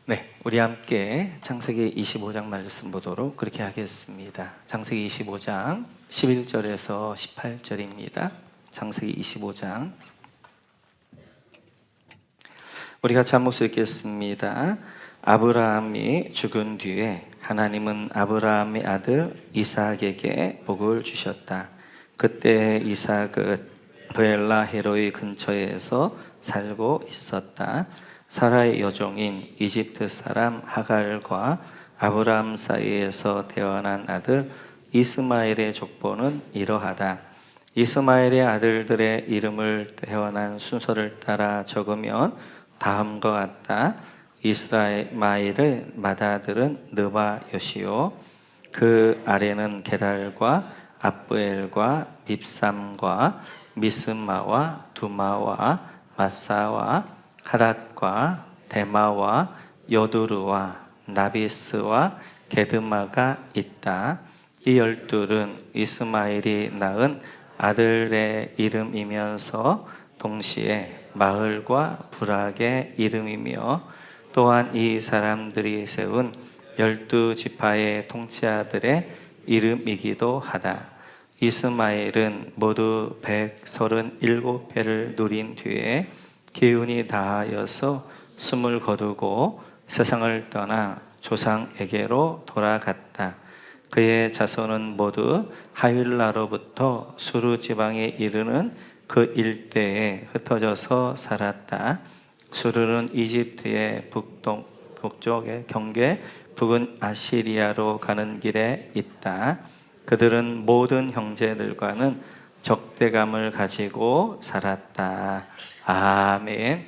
네, 우리 함께 창세기 25장 말씀 보도록 그렇게 하겠습니다. 창세기 25장 11절에서 18절입니다. 창세기 25장 우리 같이 한 목소리 읽겠습니다. 아브라함이 죽은 뒤에 하나님은 아브라함의 아들 이삭에게 복을 주셨다. 그때 이삭은 브엘라 헤로이 근처에서 살고 있었다. 사라의 여종인 이집트 사람 하갈과 아브라함 사이에서 태어난 아들 이스마엘의 족보는 이러하다. 이스마엘의 아들들의 이름을 태어난 순서를 따라 적으면 다음과 같다. 이스마엘의 맏아들은 느바요시요, 그 아래는 게달과 압부엘과 밉삼과 미스마와 두마와 마사와 하닷과 데마와 여두르와 나비스와 게드마가 있다. 이 12은 이스마엘이 낳은 아들의 이름이면서 동시에 마을과 부락의 이름이며, 또한 이 사람들이 세운 12지파의 통치자들의 이름이기도 하다. 이스마엘은 모두 137회를 누린 뒤에 기운이 다하여서 숨을 거두고 세상을 떠나 조상에게로 돌아갔다. 그의 자손은 모두 하윌라로부터 수르 지방에 이르는 그 일대에 흩어져서 살았다. 수르는 이집트의 북쪽의 경계, 북은 아시리아로 가는 길에 있다. 그들은 모든 형제들과는 적대감을 가지고 살았다. 아멘.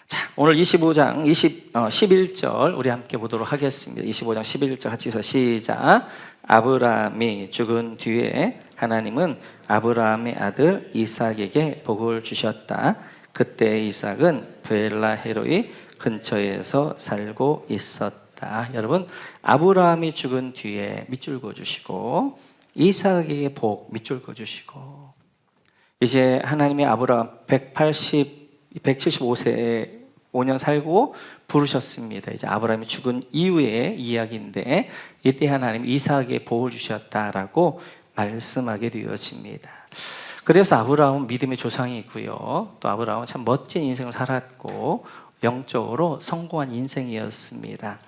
자, 오늘 25장 11절 우리 함께 보도록 하겠습니다. 25장 11절 같이 해서 시작. 아브라함이 죽은 뒤에 하나님은 아브라함의 아들 이삭에게 복을 주셨다. 그때 이삭은 브엘라 헤로이 근처에서 살고 있었다. 여러분, 아브라함이 죽은 뒤에 밑줄 그어주시고, 이삭에게 복 밑줄 그어주시고, 이제 하나님이 아브라함 175세에 5년 살고 부르셨습니다. 이제 아브라함이 죽은 이후의 이야기인데, 이때 하나님이 이삭에게 복을 주셨다라고 말씀하게 되어집니다. 그래서 아브라함은 믿음의 조상이고요. 또 아브라함은 참 멋진 인생을 살았고 영적으로 성공한 인생이었습니다.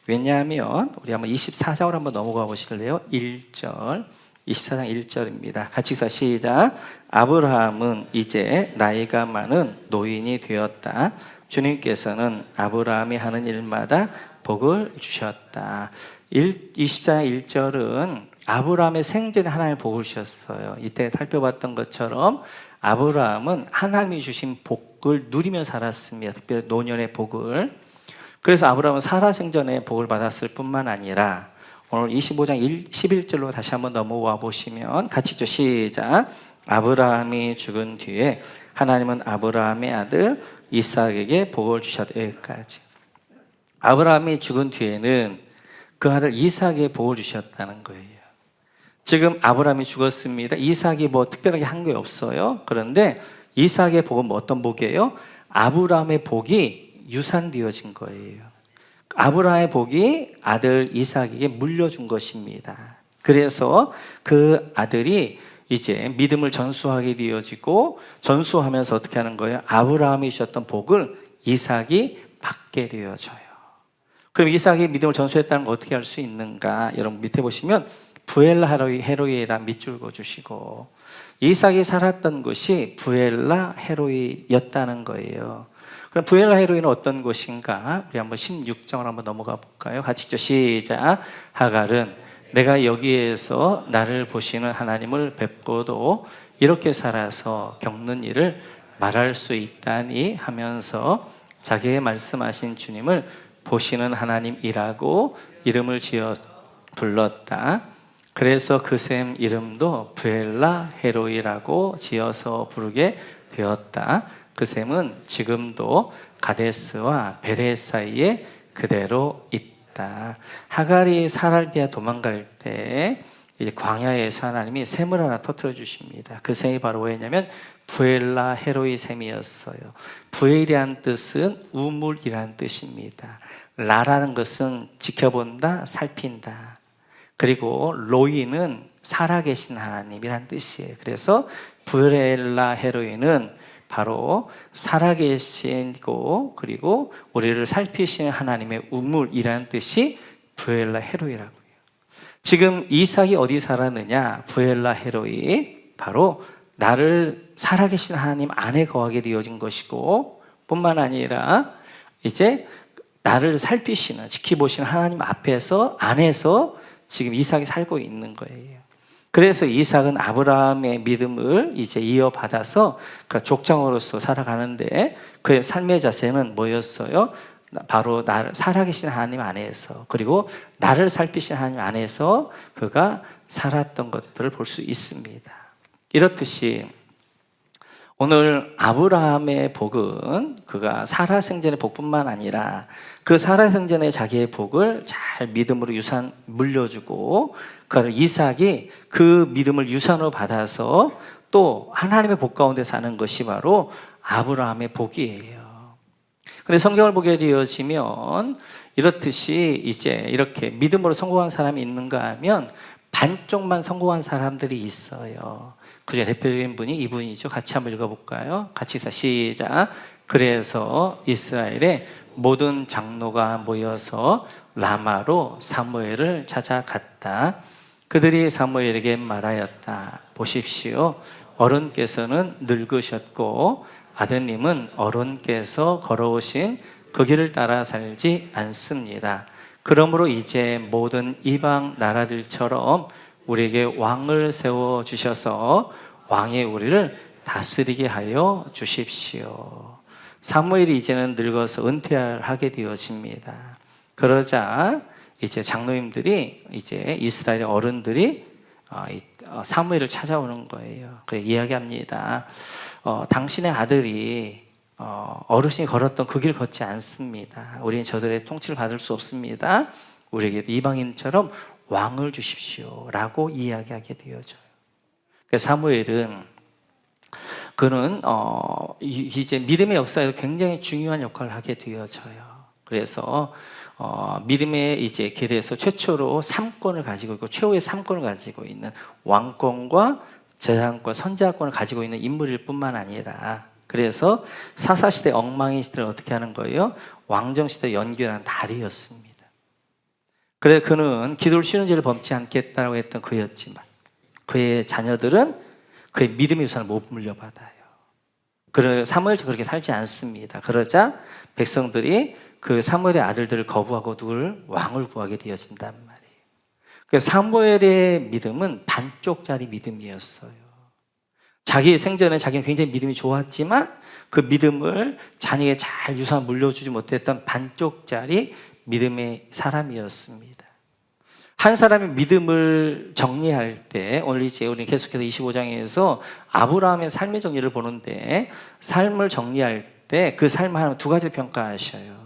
왜냐하면 우리 한번 24장으로 한번 넘어가 보실래요? 1절, 24장 1절입니다. 같이 시작. 아브라함은 이제 나이가 많은 노인이 되었다. 주님께서는 아브라함이 하는 일마다 복을 주셨다. 24장 1절은 아브라함의 생전에 하나님의 복을 주셨어요. 이때 살펴봤던 것처럼 아브라함은 하나님이 주신 복을 누리며 살았습니다. 특별히 노년의 복을. 그래서 아브라함은 사라 생전에 복을 받았을 뿐만 아니라 오늘 25장 11절로 다시 한번 넘어와 보시면 같이 읽죠. 시작. 아브라함이 죽은 뒤에 하나님은 아브라함의 아들 이삭에게 복을 주셨다. 여기까지. 아브라함이 죽은 뒤에는 그 아들 이삭에게 복을 주셨다는 거예요. 지금 아브라함이 죽었습니다. 이삭이 뭐 특별하게 한 게 없어요. 그런데 이삭의 복은 뭐 어떤 복이에요? 아브라함의 복이 유산되어진 거예요. 아브라함의 복이 아들 이삭에게 물려준 것입니다. 그래서 그 아들이 이제 믿음을 전수하게 되어지고, 전수하면서 어떻게 하는 거예요? 아브라함이 주셨던 복을 이삭이 받게 되어져요. 그럼 이삭이 믿음을 전수했다는 걸 어떻게 할 수 있는가? 여러분 밑에 보시면 브엘라 헤로이라 밑줄 그어주시고, 이삭이 살았던 곳이 브엘라 헤로이였다는 거예요. 그럼 브엘라 헤로이는 어떤 곳인가? 우리 한번 16장으로 한번 넘어가 볼까요? 같이 읽죠. 시작. 하갈은 내가 여기에서 나를 보시는 하나님을 뵙고도 이렇게 살아서 겪는 일을 말할 수 있다니 하면서 자기의 말씀하신 주님을 보시는 하나님이라고 이름을 지어 불렀다. 그래서 그 셈 이름도 브엘라 헤로이라고 지어서 부르게 되었다. 그 셈은 지금도 가데스와 베레 사이에 그대로 있다. 하갈이 사라를 피해 도망갈 때 이제 광야에서 하나님이 샘을 하나 터뜨려 주십니다. 그 샘이 바로 뭐였냐면 부엘라 헤로이 셈이었어요. 부엘이란 뜻은 우물이라는 뜻입니다. 라라는 것은 지켜본다, 살핀다. 그리고 로이는 살아계신 하나님이란 뜻이에요. 그래서 부엘라 헤로이는 바로 살아계시고 그리고 우리를 살피시는 하나님의 우물이라는 뜻이 부엘라 헤로이라고요. 지금 이삭이 어디 살았느냐? 부엘라 헤로이, 바로 나를 살아계신 하나님 안에 거하게 되어진 것이고, 뿐만 아니라 이제 나를 살피시는, 지켜보시는 하나님 앞에서, 안에서 지금 이삭이 살고 있는 거예요. 그래서 이삭은 아브라함의 믿음을 이제 이어받아서 그 족장으로서 살아가는데, 그의 삶의 자세는 뭐였어요? 바로 나를 살아계신 하나님 안에서, 그리고 나를 살피신 하나님 안에서 그가 살았던 것들을 볼 수 있습니다. 이렇듯이 오늘 아브라함의 복은 그가 살아생전의 복뿐만 아니라 그 살아생전의 자기의 복을 잘 믿음으로 유산 물려주고, 그 이삭이 그 믿음을 유산으로 받아서 또 하나님의 복 가운데 사는 것이 바로 아브라함의 복이에요. 근데 성경을 보게 되어지면 이렇듯이 이제 이렇게 믿음으로 성공한 사람이 있는가 하면 반쪽만 성공한 사람들이 있어요. 그중에 대표적인 분이 이분이죠. 같이 한번 읽어볼까요? 같이 시작. 그래서 이스라엘의 모든 장로가 모여서 라마로 사무엘을 찾아갔다. 그들이 사무엘에게 말하였다. 보십시오. 어른께서는 늙으셨고 아드님은 어른께서 걸어오신 그 길을 따라 살지 않습니다. 그러므로 이제 모든 이방 나라들처럼 우리에게 왕을 세워 주셔서 왕의 우리를 다스리게 하여 주십시오. 사무엘이 이제는 늙어서 은퇴하게 되어집니다. 그러자 이제 장로님들이, 이제 이스라엘의 어른들이 사무엘을 찾아오는 거예요. 그래 이야기합니다. 당신의 아들이 어르신이 걸었던 그 길 걷지 않습니다. 우리는 저들의 통치를 받을 수 없습니다. 우리에게 이방인처럼 왕을 주십시오 라고 이야기하게 되어져요. 사무엘은 그는 이제 믿음의 역사에서 굉장히 중요한 역할을 하게 되어져요. 그래서 믿음의 이제 계대에서 최초로 3권을 가지고 있고 최후의 3권을 가지고 있는 왕권과 제사장권, 선지자권을 가지고 있는 인물일 뿐만 아니라, 그래서 사사시대 엉망인 시대를 어떻게 하는 거예요? 왕정시대 연결하는 다리였습니다. 그래 그는 기도를 쉬는 죄를 범치 않겠다고 했던 그였지만 그의 자녀들은 그의 믿음의 유산을 못 물려받아요. 그래 사무엘이 그렇게 살지 않습니다. 그러자 백성들이 그 사무엘의 아들들을 거부하고 누굴 왕을 구하게 되어진단 말이에요. 그래서 사무엘의 믿음은 반쪽짜리 믿음이었어요. 자기 생전에 자기는 굉장히 믿음이 좋았지만 그 믿음을 자녀에게 잘 유산 물려주지 못했던 반쪽짜리 믿음의 사람이었습니다. 한 사람의 믿음을 정리할 때, 오늘 이제 우리 계속해서 25장에서 아브라함의 삶의 정리를 보는데, 삶을 정리할 때 그 삶을 하나님 두 가지로 평가하셔요.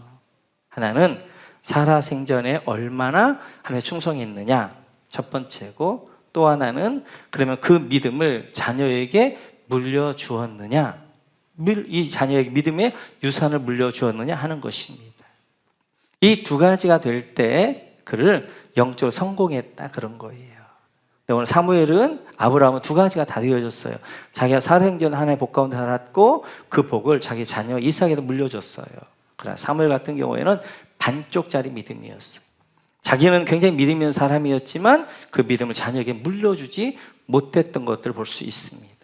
하나는 살아생전에 얼마나 하나님에 충성했느냐, 첫 번째고, 또 하나는 그러면 그 믿음을 자녀에게 물려주었느냐, 이 자녀에게 믿음의 유산을 물려주었느냐 하는 것입니다. 이 두 가지가 될 때 그를 영적으로 성공했다, 그런 거예요. 오늘 사무엘은, 아브라함은 두 가지가 다 되어졌어요. 자기가 살아생전 하나님의 복 가운데 살았고 그 복을 자기 자녀 이삭에도 물려줬어요. 그러나 사무엘 같은 경우에는 반쪽짜리 믿음이었어요. 자기는 굉장히 믿음 있는 사람이었지만 그 믿음을 자녀에게 물려주지 못했던 것들을 볼 수 있습니다.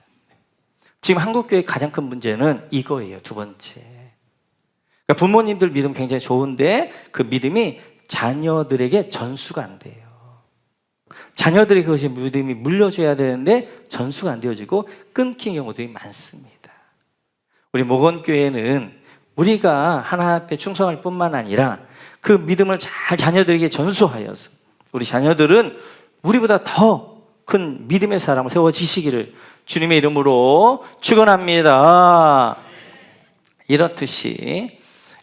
지금 한국교회의 가장 큰 문제는 이거예요. 두 번째, 그러니까 부모님들 믿음 굉장히 좋은데 그 믿음이 자녀들에게 전수가 안 돼요. 자녀들이 그것이 믿음이 물려줘야 되는데 전수가 안 되어지고 끊긴 경우들이 많습니다. 우리 목원교회는 우리가 하나님 앞에 충성할 뿐만 아니라 그 믿음을 잘 자녀들에게 전수하여서 우리 자녀들은 우리보다 더 큰 믿음의 사람을 세워지시기를 주님의 이름으로 축원합니다. 이렇듯이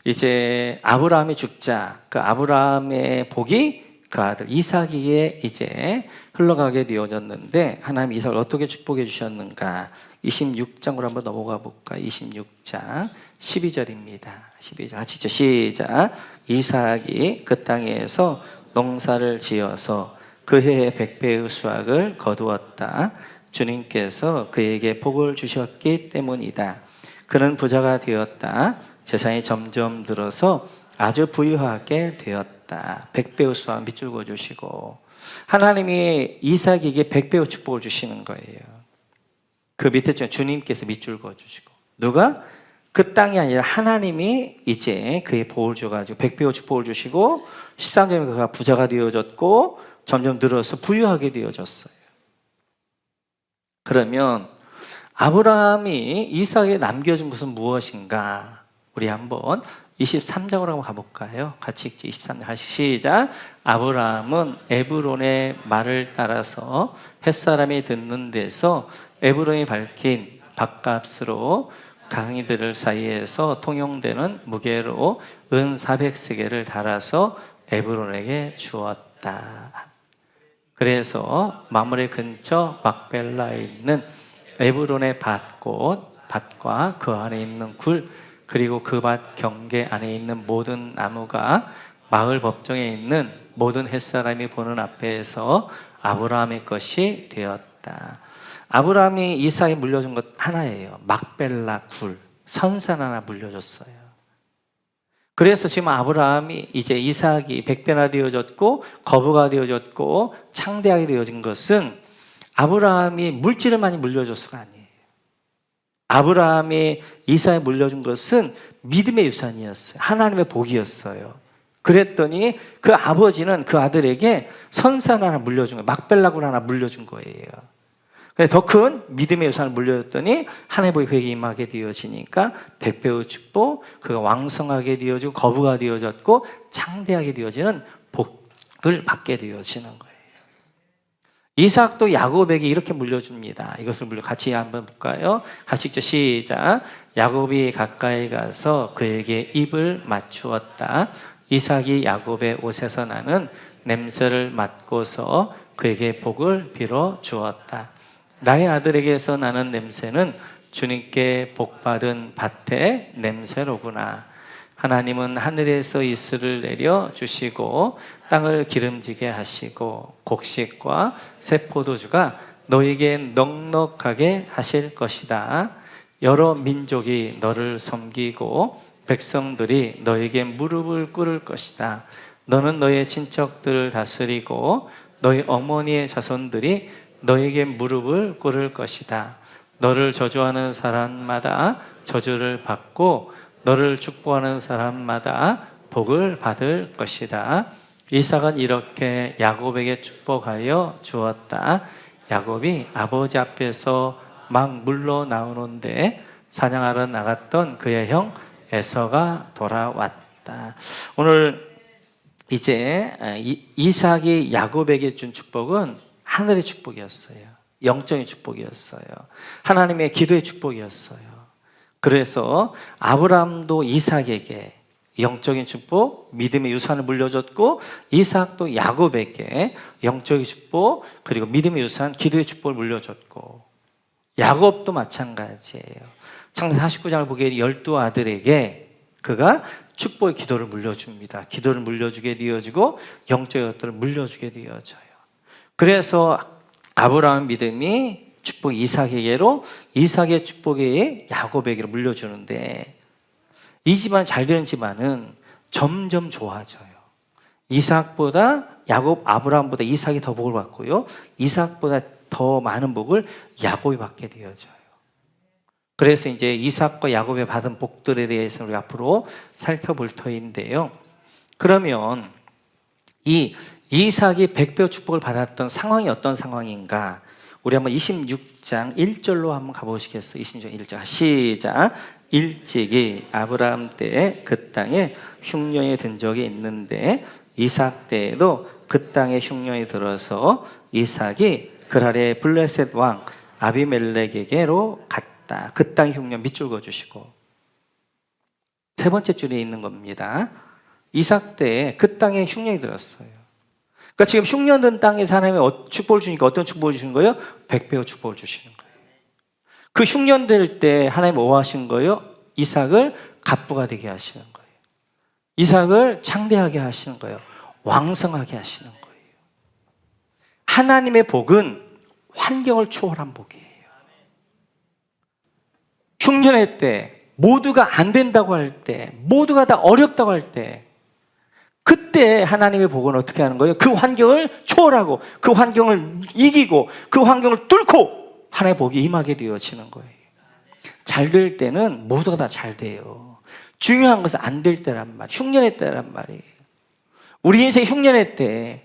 이제 아브라함이 죽자 그 아브라함의 복이 그 아들 이삭에게 이제 흘러가게 되어졌는데, 하나님 이삭을 어떻게 축복해 주셨는가? 26장으로 한번 넘어가 볼까? 26장 12절입니다. 12절 같이 읽죠. 시작. 이삭이 그 땅에서 농사를 지어서 그 해에 100배의 수확을 거두었다. 주님께서 그에게 복을 주셨기 때문이다. 그는 부자가 되었다. 재산이 점점 늘어서 아주 부유하게 되었다. 100배의 수확 밑줄 그어주시고, 하나님이 이삭에게 100배의 축복을 주시는 거예요. 그 밑에 주님께서 밑줄 그어주시고, 누가? 그 땅이 아니라 하나님이 이제 그의 복을 줘가지고 100배의 축복을 주시고, 13절에 그가 부자가 되어졌고 점점 늘어서 부유하게 되어졌어요. 그러면 아브라함이 이삭에게 남겨준 것은 무엇인가? 우리 한번 23장으로 한번 가볼까요? 같이 읽지. 23장 다시 시작. 아브라함은 에브론의 말을 따라서 햇사람이 듣는 데서 에브론이 밝힌 밥값으로 강이들 사이에서 통용되는 무게로 은 400세겔을 달아서 에브론에게 주었다. 그래서 마므레 근처 막벨라에 있는 에브론의 밭과 그 안에 있는 굴, 그리고 그 밭 경계 안에 있는 모든 나무가 마을 법정에 있는 모든 햇사람이 보는 앞에서 아브라함의 것이 되었다. 아브라함이 이삭에 물려준 것 하나예요. 막벨라 굴, 선산 하나 물려줬어요. 그래서 지금 아브라함이 이제 이삭이 100배나 되어졌고 거부가 되어졌고 창대하게 되어진 것은 아브라함이 물질을 많이 물려줘서가 아니에요. 아브라함이 이삭에 물려준 것은 믿음의 유산이었어요. 하나님의 복이었어요. 그랬더니 그 아버지는 그 아들에게 선산 하나 물려준 거예요. 막벨라굴 하나 물려준 거예요. 더 큰 믿음의 유산을 물려줬더니 하나님의 복이 그에게 임하게 되어지니까 100배의 축복, 그가 왕성하게 되어지고 거부가 되어졌고 창대하게 되어지는 복을 받게 되어지는 거예요. 이삭도 야곱에게 이렇게 물려줍니다. 이것을 같이 한번 볼까요? 같이 읽죠. 시작. 야곱이 가까이 가서 그에게 입을 맞추었다. 이삭이 야곱의 옷에서 나는 냄새를 맡고서 그에게 복을 빌어 주었다. 나의 아들에게서 나는 냄새는 주님께 복받은 밭의 냄새로구나. 하나님은 하늘에서 이슬을 내려 주시고 땅을 기름지게 하시고 곡식과 새 포도주가 너에게 넉넉하게 하실 것이다. 여러 민족이 너를 섬기고 백성들이 너에게 무릎을 꿇을 것이다. 너는 너의 친척들을 다스리고 너희 어머니의 자손들이 너에게 무릎을 꿇을 것이다. 너를 저주하는 사람마다 저주를 받고 너를 축복하는 사람마다 복을 받을 것이다. 이삭은 이렇게 야곱에게 축복하여 주었다. 야곱이 아버지 앞에서 막 물러나오는데 사냥하러 나갔던 그의 형 에서가 돌아왔다. 오늘 이제 이삭이 야곱에게 준 축복은 하늘의 축복이었어요. 영적인 축복이었어요. 하나님의 기도의 축복이었어요. 그래서 아브라함도 이삭에게 영적인 축복, 믿음의 유산을 물려줬고 이삭도 야곱에게 영적인 축복, 그리고 믿음의 유산, 기도의 축복을 물려줬고 야곱도 마찬가지예요. 창세기 49장을 보기에 12아들에게 그가 축복의 기도를 물려줍니다. 기도를 물려주게 되어지고 영적인 것들을 물려주게 되어져요. 그래서 아브라함 믿음이 축복 이삭에게로, 이삭의 축복이 야곱에게로 물려주는데 이 집안, 잘 되는 집안은 점점 좋아져요. 이삭보다 야곱, 아브라함보다 이삭이 더 복을 받고요, 이삭보다 더 많은 복을 야곱이 받게 되어져요. 그래서 이제 이삭과 야곱이 받은 복들에 대해서 우리 앞으로 살펴볼 터인데요. 그러면 이 이삭이 100배 축복을 받았던 상황이 어떤 상황인가? 우리 한번 26장 1절로 한번 가보시겠어요? 26장 1절 시작. 일찍이 아브라함 때에 그 땅에 흉년이 든 적이 있는데 이삭 때에도 그 땅에 흉년이 들어서 이삭이 그랄의 블레셋 왕 아비멜렉에게로 갔다. 그 땅 흉년 밑줄 그어주시고 세 번째 줄에 있는 겁니다. 이삭 때에 그 땅에 흉년이 들었어요. 그러니까 지금 흉년된 땅에서 하나님이 축복을 주니까 어떤 축복을 주시는 거예요? 100배의 축복을 주시는 거예요. 그 흉년될 때 하나님 뭐 하신 거예요? 이삭을 갑부가 되게 하시는 거예요. 이삭을 창대하게 하시는 거예요. 왕성하게 하시는 거예요. 하나님의 복은 환경을 초월한 복이에요. 흉년의 때, 모두가 안 된다고 할 때, 모두가 다 어렵다고 할 때, 그때 하나님의 복은 어떻게 하는 거예요? 그 환경을 초월하고, 그 환경을 이기고, 그 환경을 뚫고 하나님의 복이 임하게 되어지는 거예요. 잘 될 때는 모두가 다 잘 돼요. 중요한 것은 안 될 때란 말이에요. 흉년의 때란 말이에요. 우리 인생 흉년의 때,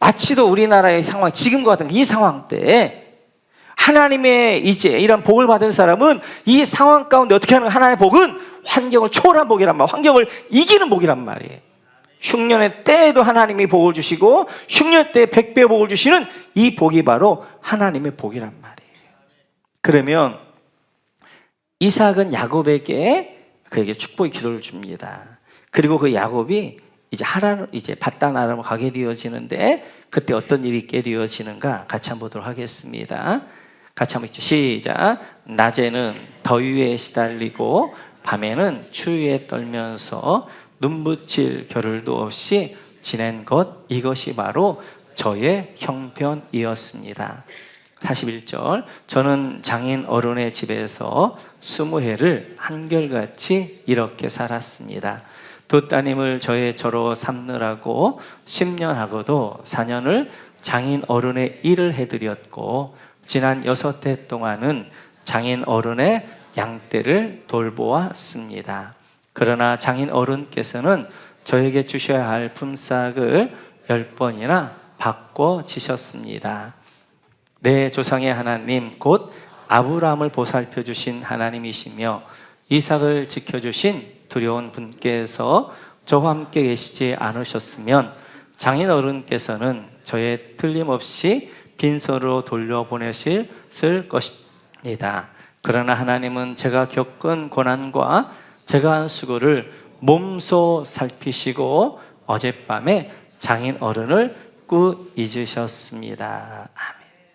마치도 우리나라의 상황, 지금과 같은 이 상황 때 하나님의 이제 이런 복을 받은 사람은 이 상황 가운데 어떻게 하는 하나님의 복은 환경을 초월한 복이란 말이에요. 환경을 이기는 복이란 말이에요. 흉년의 때에도 하나님이 복을 주시고 흉년 때 100배 복을 주시는 이 복이 바로 하나님의 복이란 말이에요. 그러면 이삭은 야곱에게 그에게 축복의 기도를 줍니다. 그리고 그 야곱이 이제 밧단 아람으로 가게 되어지는데 그때 어떤 일이 있게 되어지는가 같이 한번 보도록 하겠습니다. 같이 한번 읽죠. 시작. 낮에는 더위에 시달리고 밤에는 추위에 떨면서 눈붙일 겨를도 없이 지낸 것, 이것이 바로 저의 형편이었습니다. 41절. 저는 장인 어른의 집에서 20해를 한결같이 이렇게 살았습니다. 두 따님을 저의 저로 삼느라고 10년 하고도 4년을 장인 어른의 일을 해드렸고 지난 6해 동안은 장인 어른의 양떼를 돌보았습니다. 그러나 장인 어른께서는 저에게 주셔야 할 품삯을 10번이나 바꿔주셨습니다. 내 조상의 하나님 곧 아브라함을 보살펴 주신 하나님이시며 이삭을 지켜주신 두려운 분께서 저와 함께 계시지 않으셨으면 장인 어른께서는 저의 틀림없이 빈손으로 돌려보내실 것입니다. 그러나 하나님은 제가 겪은 고난과 제가 한 수고를 몸소 살피시고 어젯밤에 장인 어른을 꾹 잊으셨습니다.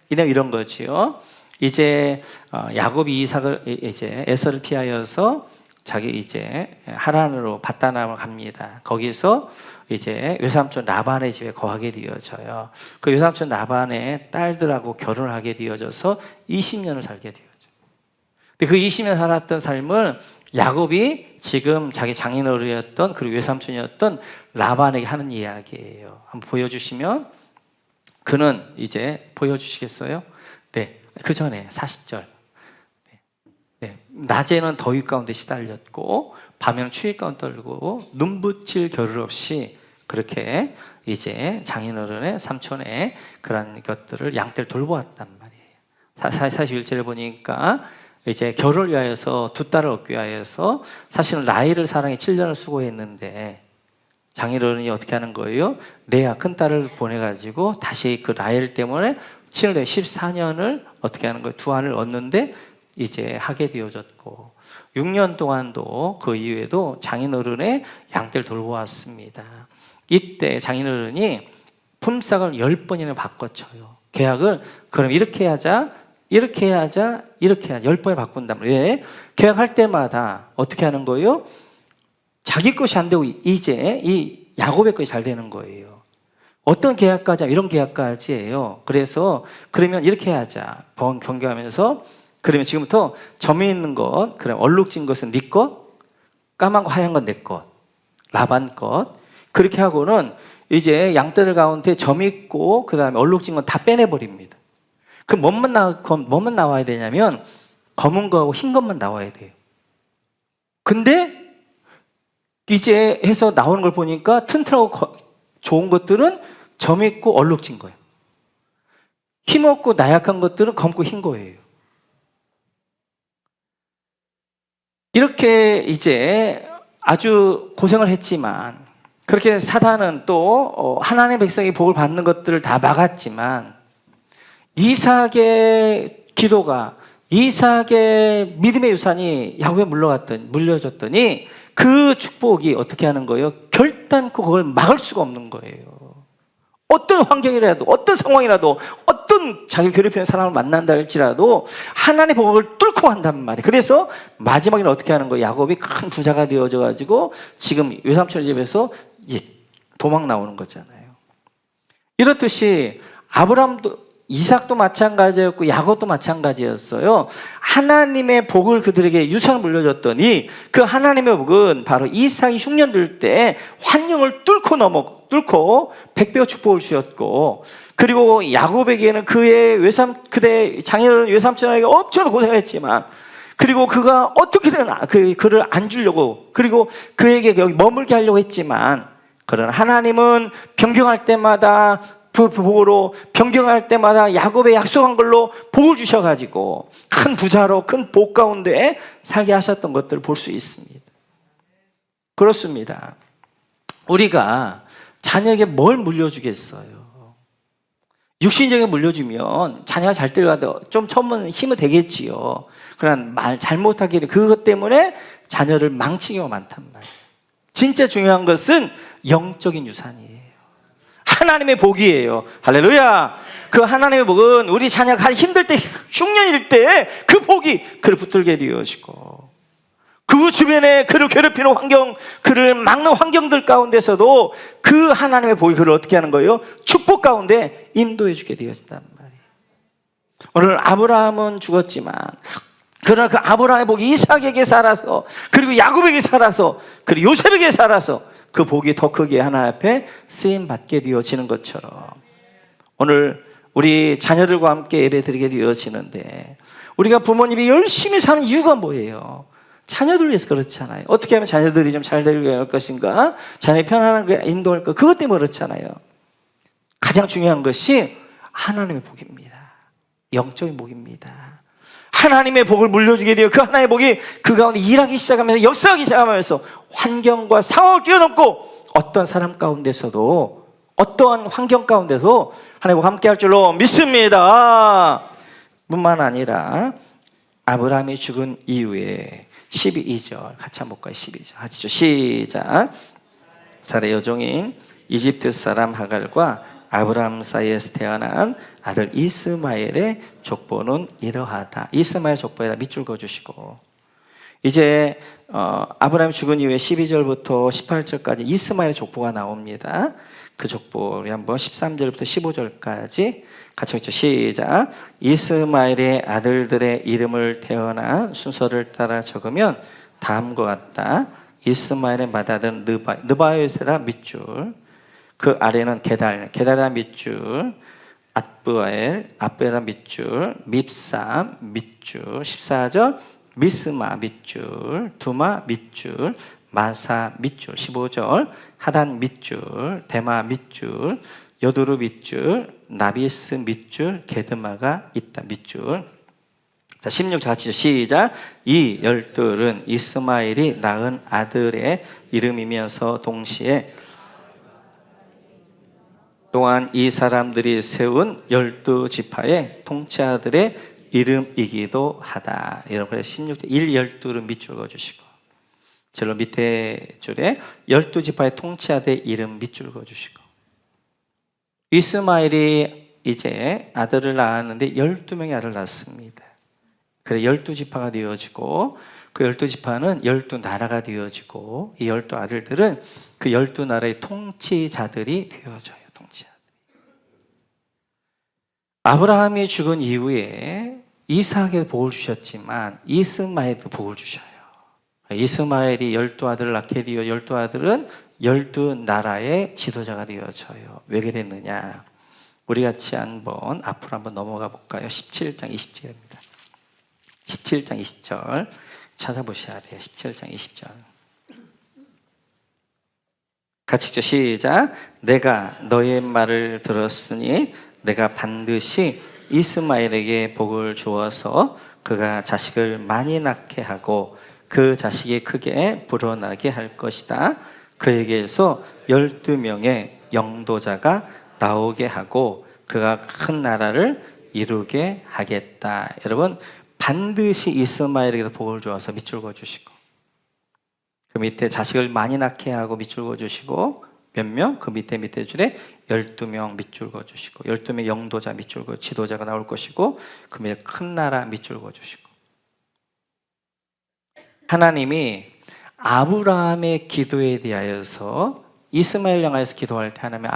아멘. 이런 거지요. 이제 야곱이 이삭을 이제 에서를 피하여서 자기 이제 하란으로 밧단아람으로 갑니다. 거기서 이제 외삼촌 라반의 집에 거하게 되어져요. 그 외삼촌 라반의 딸들하고 결혼을 하게 되어져서 20년을 살게 되어져요. 근데 그 20년 살았던 삶을 야곱이 지금 자기 장인어른이었던 그리고 외삼촌이었던 라반에게 하는 이야기예요. 한번 보여주시면 그는 이제 보여주시겠어요? 네, 그 전에 40절. 네, 낮에는 더위 가운데 시달렸고 밤에는 추위 가운데 떨고 눈붙일 겨를 없이 그렇게 이제 장인어른의 삼촌의 그런 것들을 양떼를 돌보았단 말이에요. 41절에 보니까 이제 결혼을 위하여서 두 딸을 얻기 위하여서 사실은 라헬을 사랑해 7년을 수고했는데 장인어른이 어떻게 하는 거예요? 레아 큰 딸을 보내가지고 다시 그 라헬 때문에 7년에 14년을 어떻게 하는 거예요? 두 아를 얻는데 이제 하게 되어졌고 6년 동안도 그 이후에도 장인어른의 양떼를 돌보았습니다. 이때 장인어른이 품삯을 10번이나 바꿔쳐요. 계약을 그럼 이렇게 하자, 이렇게 하자, 이렇게 하자 10번에 바꾼단 말이에요. 왜? 계약할 때마다 어떻게 하는 거예요? 자기 것이 안 되고 이제 이 야곱의 것이 잘 되는 거예요. 어떤 계약까지 이런 계약까지예요. 그래서 그러면 이렇게 하자 변경하면서 그러면 지금부터 점이 있는 것, 그럼 얼룩진 것은 네 것, 까만 거 하얀 건 내 것, 라반 것. 그렇게 하고는 이제 양떼들 가운데 점 있고 그 다음에 얼룩진 건 다 빼내버립니다. 그럼 뭐만 나와야 되냐면 검은 거하고 흰 것만 나와야 돼요. 근데 이제 해서 나오는 걸 보니까 튼튼하고 좋은 것들은 점 있고 얼룩진 거예요. 힘없고 나약한 것들은 검고 흰 거예요. 이렇게 이제 아주 고생을 했지만 그렇게 사단은 또 하나님의 백성이 복을 받는 것들을 다 막았지만 이삭의 기도가 이삭의 믿음의 유산이 야곱에 물려졌더니 그 축복이 어떻게 하는 거예요? 결단코 그걸 막을 수가 없는 거예요. 어떤 환경이라도, 어떤 상황이라도, 어떤 자기를 괴롭히는 사람을 만난다 할지라도 하나님의 복을 뚫고 간단 말이에요. 그래서 마지막에는 어떻게 하는 거예요? 야곱이 큰 부자가 되어져 가지고 지금 외삼촌의 집에서 도망 나오는 거잖아요. 이렇듯이 아브라함도, 이삭도 마찬가지였고 야곱도 마찬가지였어요. 하나님의 복을 그들에게 유산을 물려줬더니 그 하나님의 복은 바로 이삭이 흉년 될 때 환경을 뚫고 100배의 축복을 주셨고, 그리고 야곱에게는 그대 장인어른 외삼촌에게 엄청 고생을 했지만, 그리고 그가 어떻게든 그를 안 주려고, 그리고 그에게 여기 머물게 하려고 했지만, 그러나 하나님은 변경할 때마다 그 복으로, 변경할 때마다 야곱의 약속한 걸로 복을 주셔가지고 큰 부자로 큰 복 가운데 살게 하셨던 것들을 볼 수 있습니다. 그렇습니다. 우리가 자녀에게 뭘 물려주겠어요? 육신적인 물려주면 자녀가 잘 들어가도 좀 처음은 힘은 되겠지요. 그러나 말 잘못하기는 그것 때문에 자녀를 망치는 경우가 많단 말이에요. 진짜 중요한 것은 영적인 유산이에요. 하나님의 복이에요. 할렐루야. 그 하나님의 복은 우리 자녀가 힘들 때, 흉년일 때 그 복이 그를 붙들게 되어지고, 그 주변에 그를 괴롭히는 환경, 그를 막는 환경들 가운데서도 그 하나님의 복이 그를 어떻게 하는 거예요? 축복 가운데 인도해 주게 되어진단 말이에요. 오늘 아브라함은 죽었지만, 그러나 그 아브라함의 복이 이삭에게 살아서, 그리고 야곱에게 살아서, 그리고 요셉에게 살아서 그 복이 더 크게 하나님 앞에 쓰임받게 되어지는 것처럼, 오늘 우리 자녀들과 함께 예배 드리게 되어지는데, 우리가 부모님이 열심히 사는 이유가 뭐예요? 자녀들 위해서 그렇잖아요. 어떻게 하면 자녀들이 좀 잘 될 것인가? 자녀의 편안하게 인도할 것, 그것 때문에 그렇잖아요. 가장 중요한 것이 하나님의 복입니다. 영적인 복입니다. 하나님의 복을 물려주게 되어 그 하나님의 복이 그 가운데 일하기 시작하면서, 역사하기 시작하면서 환경과 상황을 뛰어넘고 어떤 사람 가운데서도, 어떠한 환경 가운데서 하나님과 함께 할 줄로 믿습니다. 뿐만 아니라 아브라함이 죽은 이후에 12절 같이 한번 볼까요? 12절 하시죠. 시작. 사rai 여종인 이집트 사람 하갈과 아브라함 사이에서 태어난 아들 이스마엘의 족보는 이러하다. 이스마엘 족보에다 밑줄 그어주시고, 이제 아브라함이 죽은 이후에 12절부터 18절까지 이스마엘 족보가 나옵니다. 그 족보 우리 한번 13절부터 15절까지 같이 읽죠. 시작. 이스마엘의 아들들의 이름을 태어난 순서를 따라 적으면 다음과 같다. 이스마엘의 맏아들 느바요세라 밑줄, 그 아래는 게달라 밑줄, 아브엘라 밑줄, 밉삼 밑줄, 14절 미스마 밑줄, 두마 밑줄, 마사 밑줄, 15절 하단 밑줄, 데마 밑줄, 여두루 밑줄, 나비스 밑줄, 게드마가 있다 밑줄. 자, 16절 같이 시작. 이 12은 이스마엘이 낳은 아들의 이름이면서 동시에 또한 이 사람들이 세운 12지파의 통치자들의 이름이기도 하다. 여러분 16절 1, 12를 밑줄 그어주시고, 절로 밑에 줄에 12지파의 통치자들의 이름 밑줄 그어주시고, 이스마엘이 이제 아들을 낳았는데 12명의 아들을 낳았습니다. 그래 12지파가 되어지고, 그 12지파는 12나라가 되어지고, 이 12아들들은 그 12나라의 통치자들이 되어져요. 아브라함이 죽은 이후에 이삭에게 복을 주셨지만 이스마엘도 복을 주셔요. 이스마엘이 12아들을 낳게 되어 12아들은 12나라의 지도자가 되어져요. 왜 그랬느냐? 우리 같이 한번 앞으로 한번 넘어가 볼까요? 17장 20절입니다. 17장 20절 찾아보셔야 돼요. 17장 20절 같이 읽죠. 시작. 내가 너의 말을 들었으니 내가 반드시 이스마엘에게 복을 주어서 그가 자식을 많이 낳게 하고 그 자식이 크게 불어나게 할 것이다. 그에게서 12명의 영도자가 나오게 하고 그가 큰 나라를 이루게 하겠다. 여러분, 반드시 이스마엘에게 복을 주어서 밑줄 그어주시고, 그 밑에 자식을 많이 낳게 하고 밑줄 그어주시고, 몇 명? 그 밑에 줄에 12명 밑줄 그어주시고 12명 영도자 밑줄 그어 지도자가 나올 것이고 그 밑에 큰 나라 밑줄 그어주시고 하나님이 아브라함의 기도에 대하여서 이스마엘 향하여서 기도할 때 하나님이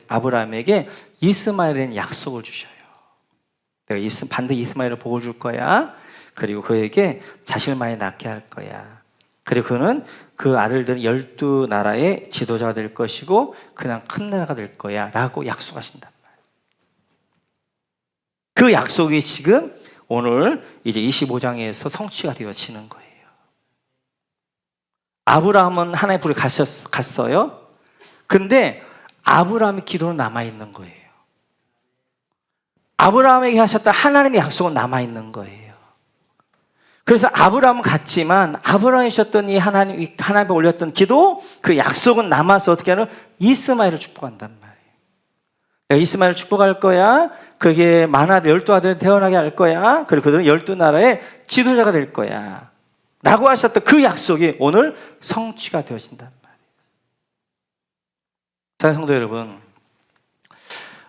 아브라함에게 이스마엘이라는 약속을 주셔요. 내가 반드시 이스마엘을 복을 줄 거야. 그리고 그에게 자식을 많이 낳게 할 거야. 그리고 그는 그 아들들은 12나라의 지도자가 될 것이고 그냥 큰 나라가 될 거야 라고 약속하신단 말이에요. 그 약속이 지금 오늘 이제 25장에서 성취가 되어지는 거예요. 아브라함은 하나님의 불에 갔어요. 근데 아브라함의 기도는 남아있는 거예요. 아브라함에게 하셨던 하나님의 약속은 남아있는 거예요. 그래서 아브라함은 갔지만 아브라함이 하셨던 이 하나님에 올렸던 기도, 그 약속은 남아서 어떻게 하는 이스마엘을 축복한단 말이에요. 내가 이스마엘을 축복할 거야. 그게 많아도 12아들을 태어나게 할 거야. 그리고 그들은 12나라의 지도자가 될 거야 라고 하셨던 그 약속이 오늘 성취가 되어진단 말이에요. 사랑하는 성도 여러분,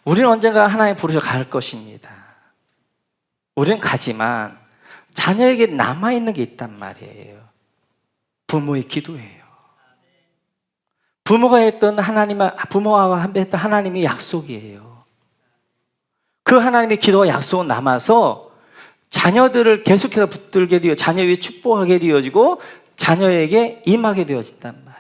우리는 언젠가 하나님 부르셔 갈 것입니다. 우리는 가지만 자녀에게 남아있는 게 있단 말이에요. 부모의 기도예요. 부모와 함께 했던 하나님의 약속이에요. 그 하나님의 기도와 약속은 남아서 자녀들을 계속해서 붙들게 되어 자녀 위에 축복하게 되어지고 자녀에게 임하게 되어진단 말이에요.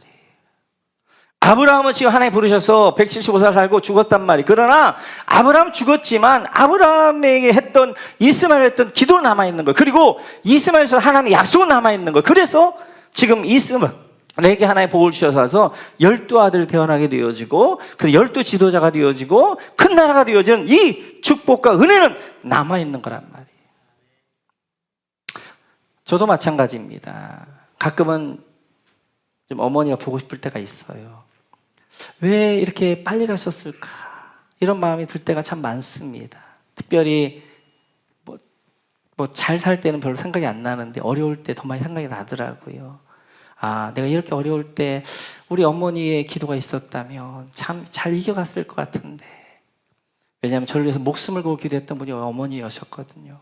아브라함은 지금 하나님 부르셔서 175살 살고 죽었단 말이에요. 그러나 아브라함 죽었지만 아브라함에게 했던 이스마엘 했던 기도는 남아있는 거예요. 그리고 이스마엘에서 하나님의 약속은 남아있는 거예요. 그래서 지금 이스마엘에게 하나님 복을 주셔서 12아들을 태어나게 되어지고 그 12지도자가 되어지고 큰 나라가 되어지는 이 축복과 은혜는 남아있는 거란 말이에요. 저도 마찬가지입니다. 가끔은 좀 어머니가 보고 싶을 때가 있어요. 왜 이렇게 빨리 가셨을까? 이런 마음이 들 때가 참 많습니다. 특별히 잘 살 때는 별로 생각이 안 나는데 어려울 때 더 많이 생각이 나더라고요. 아, 내가 이렇게 어려울 때 우리 어머니의 기도가 있었다면 참 잘 이겨갔을 것 같은데. 왜냐하면 저를 위해서 목숨을 걸고 기도했던 분이 어머니였었거든요.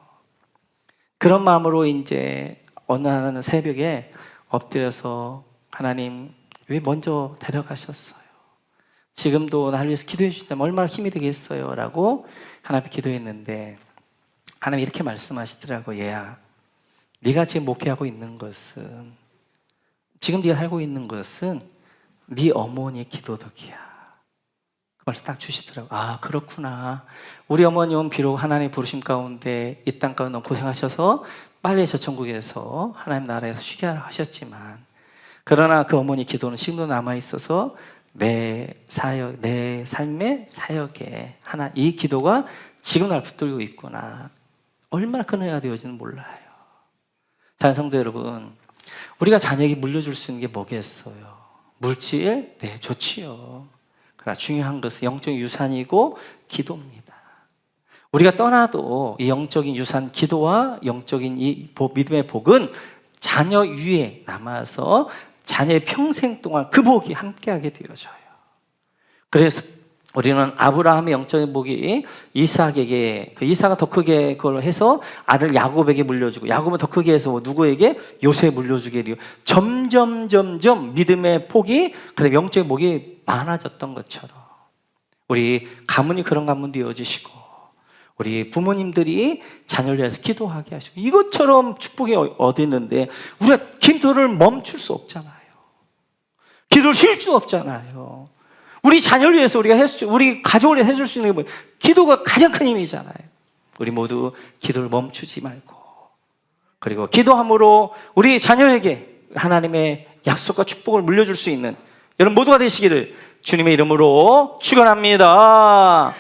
그런 마음으로 이제 어느 날 새벽에 엎드려서 하나님 왜 먼저 데려가셨어요? 지금도 나를 위해서 기도해 주신다면 얼마나 힘이 되겠어요? 라고 하나님께 기도했는데 하나님이 이렇게 말씀하시더라고요. 얘야, 네가 지금 목회하고 있는 것은 지금 네가 살고 있는 것은 네 어머니의 기도 덕이야. 그 말씀 딱 주시더라고요. 아, 그렇구나. 우리 어머님은 비록 하나님의 부르심 가운데 이 땅 가운데 너무 고생하셔서 빨리 저 천국에서 하나님 나라에서 쉬게 하셨지만 그러나 그 어머니 기도는 지금도 남아있어서 내 삶의 사역에 이 기도가 지금 날 붙들고 있구나. 얼마나 큰 은혜가 되어지는 몰라요. 사랑하는 성도 여러분, 우리가 자녀에게 물려줄 수 있는 게 뭐겠어요? 물질? 네, 좋지요. 그러나 중요한 것은 영적인 유산이고 기도입니다. 우리가 떠나도 이 영적인 유산, 기도와 영적인 이 믿음의 복은 자녀 위에 남아서 자녀의 평생 동안 그 복이 함께하게 되어져요. 그래서 우리는 아브라함의 영적인 복이 이삭에게, 그 이삭은 더 크게 그걸 해서 아들 야곱에게 물려주고, 야곱은 더 크게 해서 누구에게? 요셉에 물려주게 돼요. 점점 믿음의 복이, 그다음에 영적인 복이 많아졌던 것처럼 우리 가문이 그런 가문도 이어지시고 우리 부모님들이 자녀를 위해서 기도하게 하시고 이것처럼 축복이 어디 있는데 우리가 기도를 멈출 수 없잖아요. 기도를 쉴 수 없잖아요. 우리 자녀를 위해서 우리 가족을 위해서 해줄 수 있는 게 뭐예요? 기도가 가장 큰 힘이잖아요. 우리 모두 기도를 멈추지 말고 그리고 기도함으로 우리 자녀에게 하나님의 약속과 축복을 물려줄 수 있는 여러분 모두가 되시기를 주님의 이름으로 축원합니다.